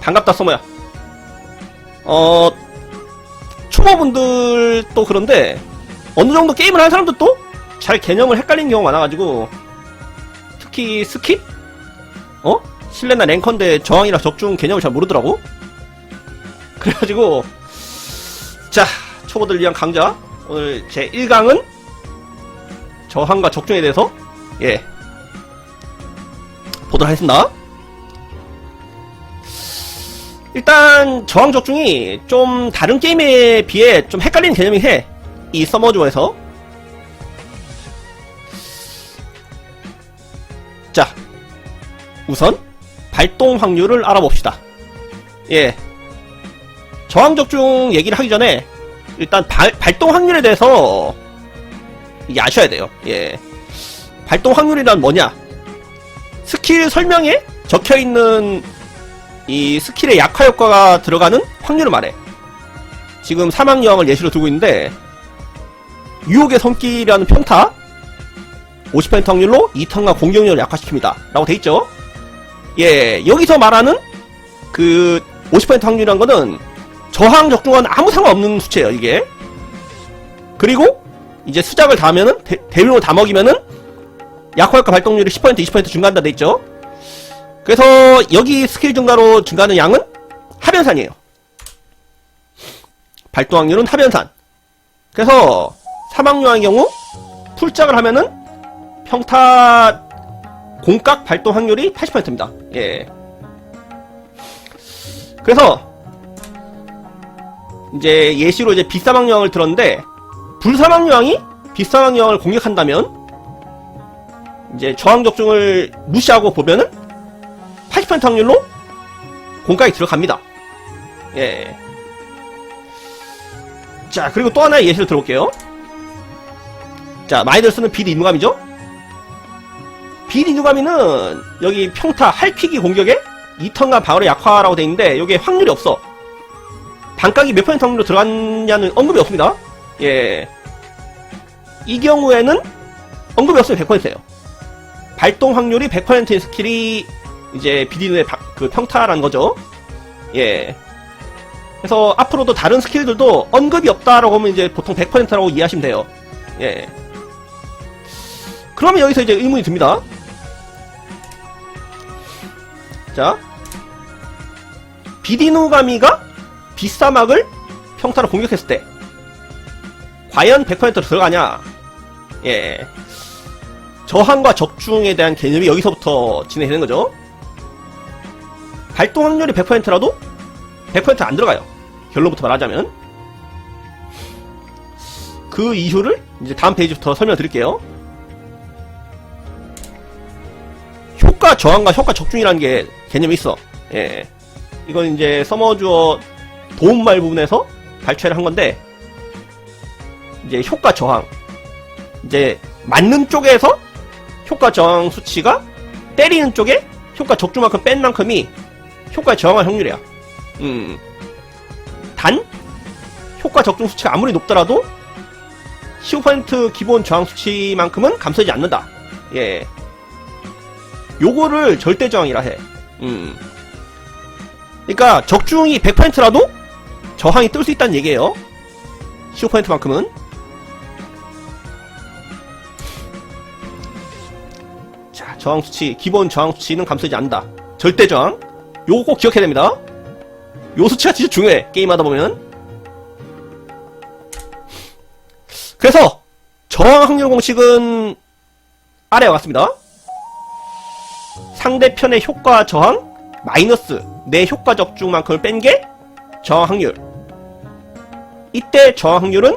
반갑다 소모야. 초보분들도 그런데 어느정도 게임을 하는 사람들도 잘 개념을 헷갈리는 경우가 많아가지고, 특히 스킵? 실내나 랭컨데 저항이랑 적중 개념을 잘 모르더라고. 그래가지고 자, 초보들 위한 강좌 오늘 제 1강은 저항과 적중에 대해서 보도록 하겠습니다. 일단 저항 적중이 좀 다른 게임에 비해 좀 헷갈리는 개념이긴 해. 이 서머주어에서. 자, 우선 발동 확률을 알아봅시다. 저항 적중 얘기를 하기 전에 일단 발동 확률에 대해서 아셔야 돼요. 발동 확률이란 뭐냐? 스킬 설명에 적혀있는 이 스킬의 약화 효과가 들어가는 확률을 말해. 지금 사막여왕을 예시로 두고 있는데, 유혹의 손길이라는 평타 50% 확률로 2턴과 공격력을 약화시킵니다 라고 돼있죠. 여기서 말하는 그 50% 확률이란 거는 저항 적중과는 아무 상관없는 수치예요, 이게. 그리고 이제 수작을 다 하면은 대용을 다 먹이면은 약화효과 발동률이 10% 20% 증가한다 돼있죠. 그래서 여기 스킬 증가로 증가하는 양은 하변산이에요. 발동 확률은 하변산. 그래서 사막여왕의 경우 풀작을 하면은 평타 공각 발동 확률이 80%입니다. 그래서 이제 예시로 이제 빛사막여왕을 들었는데, 불사막여왕이 빛사막여왕을 공격한다면 이제 저항 적중을 무시하고 보면은 80% 확률로 공각이 들어갑니다. 자, 그리고 또 하나의 예시를 들어볼게요. 자, 많이들 쓰는 빛 인누가미죠? 빛 인누가미는 여기 평타 할퀴기 공격에 2턴과 방어력 약화라고 되어있는데, 여기에 확률이 없어. 반각이 몇 퍼센트 확률로 들어갔냐는 언급이 없습니다. 이 경우에는 언급이 없으면 100%예요. 발동 확률이 100%인 스킬이 이제 비디누의 그 평타라는 거죠. 그래서 앞으로도 다른 스킬들도 언급이 없다라고 하면 이제 보통 100%라고 이해하시면 돼요. 그러면 여기서 이제 의문이 듭니다. 자, 비디누가미가 빛사막을 평타로 공격했을 때 과연 100%로 들어가냐? 저항과 적중에 대한 개념이 여기서부터 진행되는 거죠. 발동 확률이 100%라도 100% 안 들어가요. 결론부터 말하자면. 그 이유를 이제 다음 페이지부터 설명드릴게요. 효과 저항과 효과 적중이라는 게 개념이 있어. 이건 이제 서머주어 도움말 부분에서 발췌를 한 건데, 이제 효과 저항, 이제 맞는 쪽에서 효과 저항 수치가 때리는 쪽에 효과 적중만큼 뺀 만큼이 효과 저항할 확률이야. 단 효과 적중 수치가 아무리 높더라도 15% 기본 저항 수치만큼은 감소하지 않는다. 요거를 절대 저항이라 해. 그러니까 적중이 100%라도 저항이 뜰 수 있다는 얘기예요. 15%만큼은. 자, 저항 수치, 기본 저항 수치는 감소하지 않는다. 절대 저항. 요거 꼭 기억해야 됩니다. 요 수치가 진짜 중요해, 게임하다 보면. 그래서 저항 확률 공식은 아래와 같습니다. 상대편의 효과 저항 마이너스 내 효과 적중만큼을 뺀 게 저항 확률. 이때 저항 확률은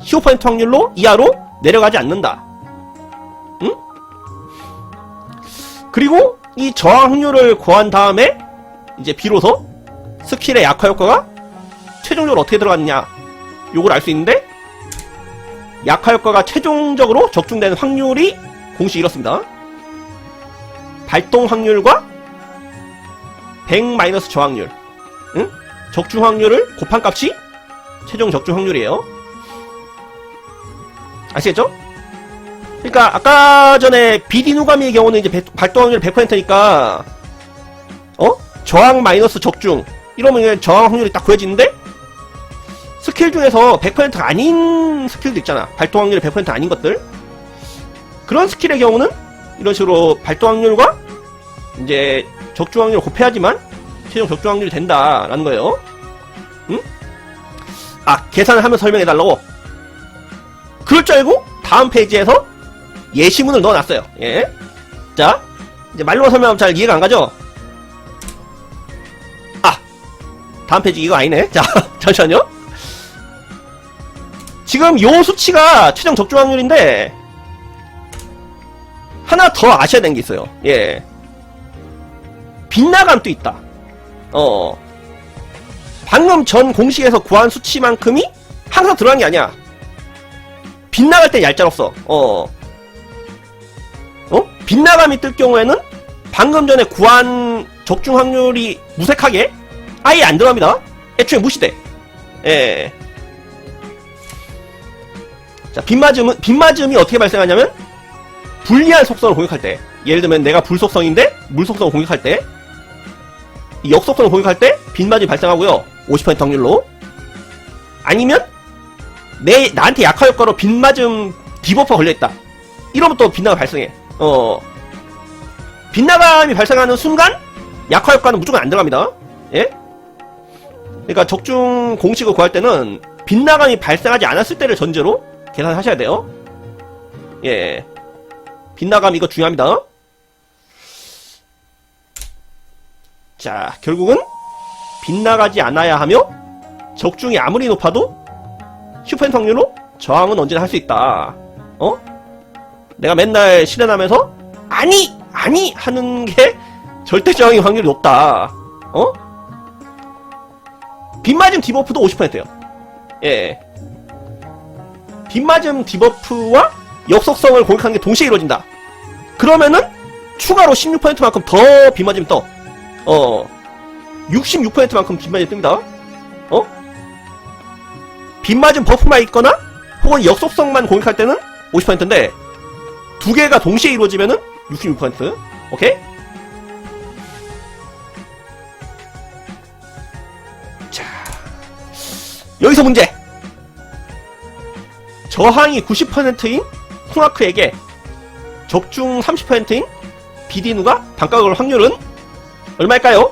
15% 확률로 이하로 내려가지 않는다. 그리고 이 저항 확률을 구한 다음에 이제 비로소 스킬의 약화 효과가 최종적으로 어떻게 들어갔냐, 요걸 알 수 있는데, 약화 효과가 최종적으로 적중되는 확률이 공식이 이렇습니다. 발동 확률과 100- 저항률, 적중 확률을 곱한 값이 최종 적중 확률이에요. 아시겠죠? 그러니까 아까 전에 비디누가미의 경우는 이제 발동 확률 100%니까 저항 마이너스 적중. 이러면 저항 확률이 딱 구해지는데, 스킬 중에서 100%가 아닌 스킬도 있잖아. 발동 확률이 100% 아닌 것들. 그런 스킬의 경우는 이런 식으로 발동 확률과 이제 적중 확률을 곱해야지만 최종 적중 확률이 된다라는 거예요. 응? 아, 계산을 하면 설명해달라고? 그럴 줄 알고 다음 페이지에서 예시문을 넣어놨어요. 예. 자, 이제 말로만 설명하면 잘 이해가 안 가죠? 아, 다음 페이지 이거 아니네. 자, 잠시만요. 지금 요 수치가 최종 적중 확률인데 하나 더 아셔야 되는 게 있어요. 예. 빗나감도 있다. 방금 전 공식에서 구한 수치만큼이 항상 들어간 게 아니야. 빗나갈 때 얄짤없어. 빗나감이 뜰 경우에는 방금 전에 구한 적중 확률이 무색하게 아예 안 들어갑니다. 애초에 무시돼. 예. 자, 빗맞음이 어떻게 발생하냐면, 불리한 속성을 공격할 때, 예를 들면 내가 불 속성인데, 물 속성을 공격할 때, 이 역 속성을 공격할 때, 빗맞음이 발생하고요. 50% 확률로. 아니면, 나한테 약화 효과로 빗맞음 디버프가 걸려있다. 이러면 또 빗나감이 발생해. 빗나감이 발생하는 순간, 약화 효과는 무조건 안 들어갑니다. 예? 그러니까 적중 공식을 구할 때는, 빗나감이 발생하지 않았을 때를 전제로 계산하셔야 돼요. 예. 빗나감 이거 중요합니다. 자, 결국은 빗나가지 않아야 하며 적중이 아무리 높아도 10% 확률로 저항은 언제나 할 수 있다. 내가 맨날 실현하면서 아니 하는 게 절대 저항의 확률이 높다. 빗맞음 디버프도 50%예요. 예. 빗맞음 디버프와 역속성을 공격하는 게 동시에 이루어진다. 그러면은 추가로 16%만큼 더 빗맞음이 떠. 66%만큼 빗맞음이 뜹니다. 빗맞음 버프만 있거나 혹은 역속성만 공격할 때는 50%인데 두 개가 동시에 이루어지면은 66%. 오케이? 자, 여기서 문제. 저항이 90%인 쿵아크에게 적중 30%인 비디누가 반가올 확률은 얼마일까요?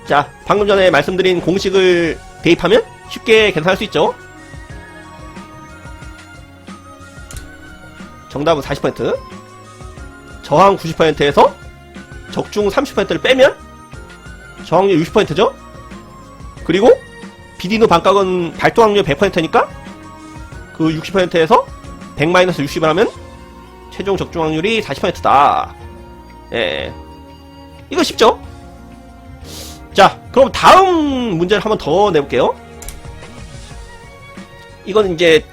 자, 방금 전에 말씀드린 공식을 대입하면 쉽게 계산할 수 있죠. 정답은 40%. 저항 90%에서 적중 30%를 빼면 저항률 60%죠. 그리고 비디누 반값은 발동 확률 100%니까 그 60%에서 100-60을 하면 최종 적중 확률이 40%다. 예. 이거 쉽죠? 자, 그럼 다음 문제를 한번 더 내볼게요. 이건 이제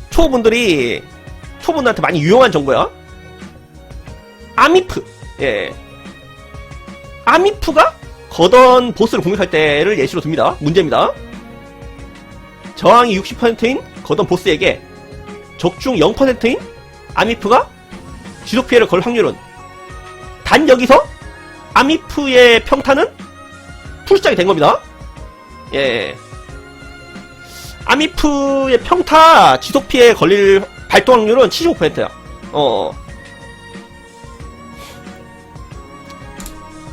초보분들한테 많이 유용한 정보야. 아미프. 예. 아미프가 거던 보스를 공격할 때를 예시로 듭니다. 문제입니다. 저항이 60%인 거던 보스에게 적중 0%인 아미프가 지속 피해를 걸 확률은, 단 여기서 아미프의 평타는 풀시작이 된 겁니다. 예. 아미프의 평타 지속 피해 걸릴 발동 확률은 75%야.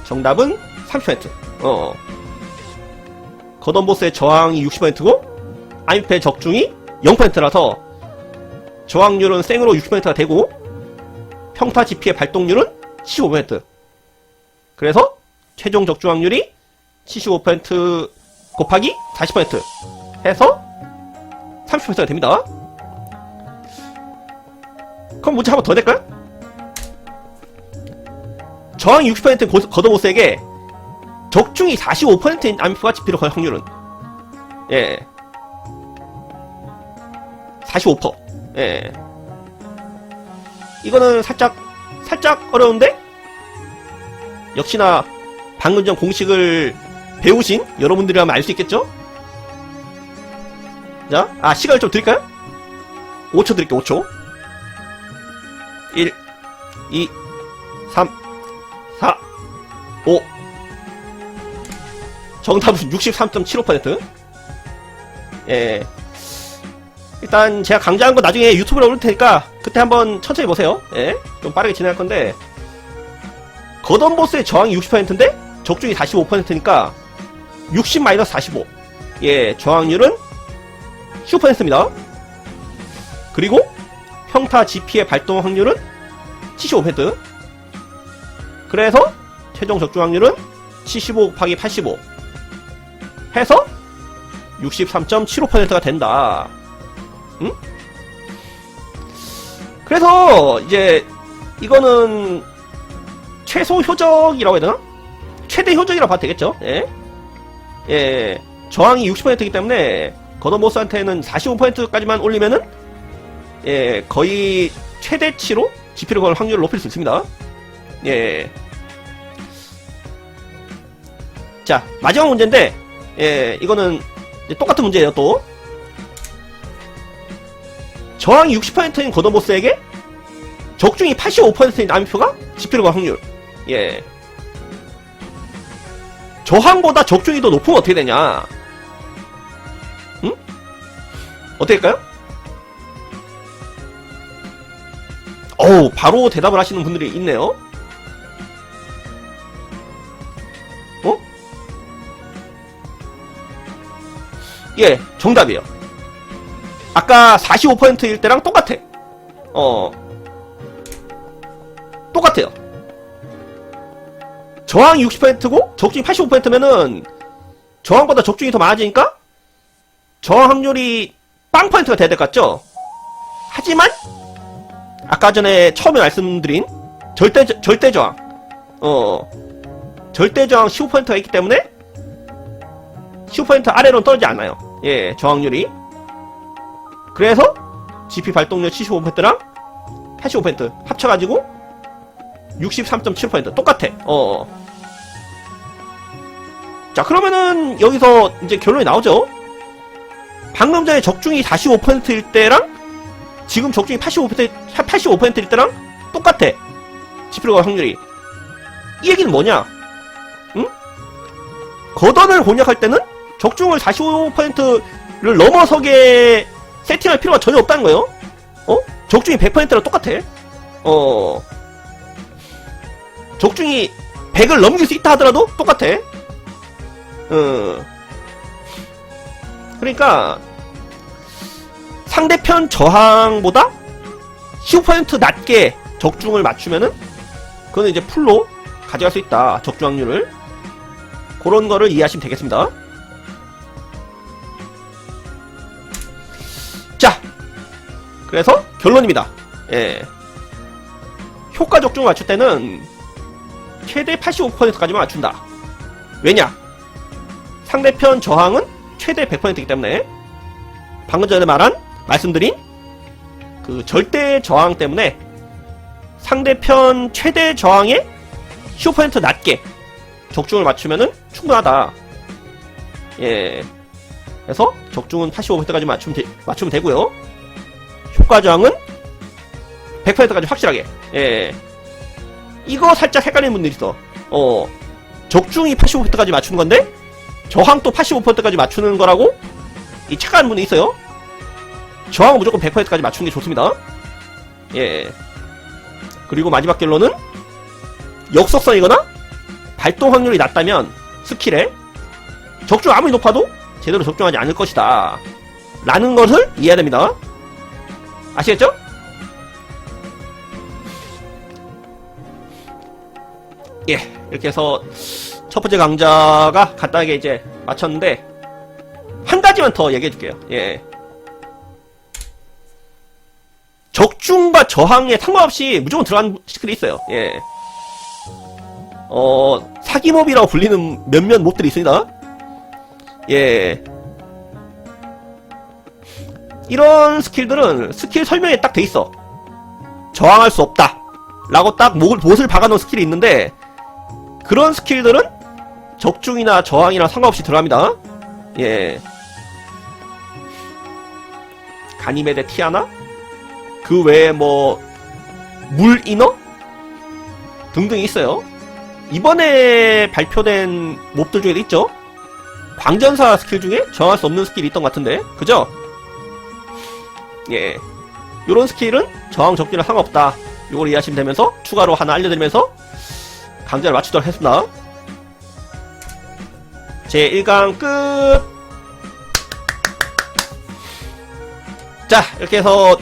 정답은 30%. 거던 보스의 저항이 60%고 아미프의 적중이 0%라서 저항률은 생으로 60%가 되고 평타 지피의 발동률은 75%. 그래서 최종 적중 확률이 75% 곱하기 40% 해서 30%가 됩니다. 그럼 문제 한 번 더 낼까요? 저항이 60%인 거더보스에게 적중이 45%인 아미프가 지피를 걸 확률은, 예, 45%. 예. 이거는 살짝 어려운데 역시나 방금 전 공식을 배우신 여러분들이라면 알 수 있겠죠? 자, 시간을 좀 드릴까요? 5초 드릴게요. 5초. 1, 2, 3, 4, 5. 정답은 63.75%. 예. 일단 제가 강좌한 거 나중에 유튜브에 올릴 테니까 그때 한번 천천히 보세요. 예. 좀 빠르게 진행할 건데, 겉언보스의 저항이 60%인데 적중이 45%니까 60-45. 예, 저항률은 15%입니다. 그리고 평타 GP의 발동 확률은 75%. 그래서 최종 적중 확률은 75 곱하기 85 해서 63.75%가 된다. 응? 그래서 이제 이거는 최소 효적이라고 해야 되나? 최대 효적이라고 봐도 되겠죠? 예. 예. 저항이 60%이기 때문에 겉언보스한테는 45%까지만 올리면은 예, 거의 최대치로 GP를 걸 확률을 높일 수 있습니다. 예. 자, 마지막 문제인데, 예, 이거는 똑같은 문제예요, 또. 저항이 60%인 겉언보스에게 적중이 85%인 나미표가 GP를 걸 확률. 예. 저항보다 적중이 더 높으면 어떻게 되냐? 응? 어떻게 될까요? 어우, 바로 대답을 하시는 분들이 있네요. 어? 예, 정답이에요. 아까 45%일 때랑 똑같아. 똑같아요. 저항이 60%고 적중이 85%면은 저항보다 적중이 더 많아지니까 저항 확률이 빵 퍼센트가 돼야 될 것 같죠? 하지만 아까 전에 처음에 말씀드린 절대 저항, 절대 저항 15%가 있기 때문에 15% 아래로는 떨어지지 않아요. 예, 저항률이. 그래서 GP 발동률 75%랑 85% 합쳐가지고 63.7% 똑같아. 자, 그러면은 여기서 이제 결론이 나오죠. 방금 전에 적중이 45%일 때랑 지금 적중이 85%일 때랑 똑같아. GP로 갈 확률이. 이 얘기는 뭐냐? 응? 겉언을 공략할 때는 적중을 45%를 넘어서게 세팅할 필요가 전혀 없다는 거예요. 적중이 100%랑 똑같아. 적중이 100을 넘길 수 있다 하더라도 똑같아. 그러니까 상대편 저항보다 15% 낮게 적중을 맞추면은 그거는 이제 풀로 가져갈 수 있다. 적중 확률을. 그런 거를 이해하시면 되겠습니다. 자, 그래서 결론입니다. 예. 효과 적중을 맞출 때는 최대 85%까지만 맞춘다. 왜냐? 상대편 저항은 최대 100%이기 때문에 방금 전에 말씀드린 그 절대 저항 때문에 상대편 최대 저항에 15% 낮게 적중을 맞추면은 충분하다. 예. 그래서 적중은 85%까지 맞추면 되고요. 효과 저항은 100%까지 확실하게. 예. 이거 살짝 헷갈리는 분들이 있어. 적중이 85%까지 맞추는 건데 저항도 85%까지 맞추는 거라고 이 착각하는 분이 있어요. 저항은 무조건 100%까지 맞추는 게 좋습니다. 예. 그리고 마지막 결론은 역속성이거나 발동 확률이 낮다면 스킬에 적중 아무리 높아도 제대로 적중하지 않을 것이다 라는 것을 이해해야 됩니다. 아시겠죠? 예, 이렇게 해서 첫 번째 강좌가 간단하게 이제 마쳤는데 한 가지만 더 얘기해 줄게요. 예. 적중과 저항에 상관없이 무조건 들어가는 스킬이 있어요. 예. 사기몹이라고 불리는 몇몇 몹들이 있습니다. 예. 이런 스킬들은 스킬 설명에 딱 돼 있어. 저항할 수 없다 라고 딱 못을 박아놓은 스킬이 있는데 그런 스킬들은 적중이나 저항이나 상관없이 들어갑니다. 예. 가니메데 티아나? 그 외에 뭐, 물 이너? 등등이 있어요. 이번에 발표된 몹들 중에도 있죠? 광전사 스킬 중에 정할 수 없는 스킬이 있던 것 같은데, 그죠? 예. 요런 스킬은 저항 적기랑 상관없다. 요걸 이해하시면 되면서, 추가로 하나 알려드리면서, 강좌를 마치도록 하겠습니다. 제 1강 끝! 자, 이렇게 해서,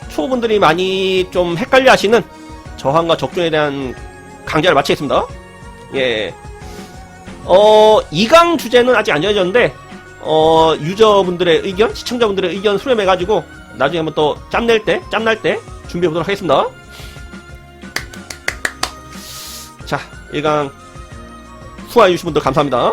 초보분들이 많이 좀 헷갈려 하시는 저항과 적중에 대한 강좌를 마치겠습니다. 예. 2강 주제는 아직 안 정해졌는데, 유저분들의 의견, 시청자분들의 의견 수렴해가지고, 나중에 한번 또 짬날 때 준비해보도록 하겠습니다. 자, 1강 수화해주신 분들 감사합니다.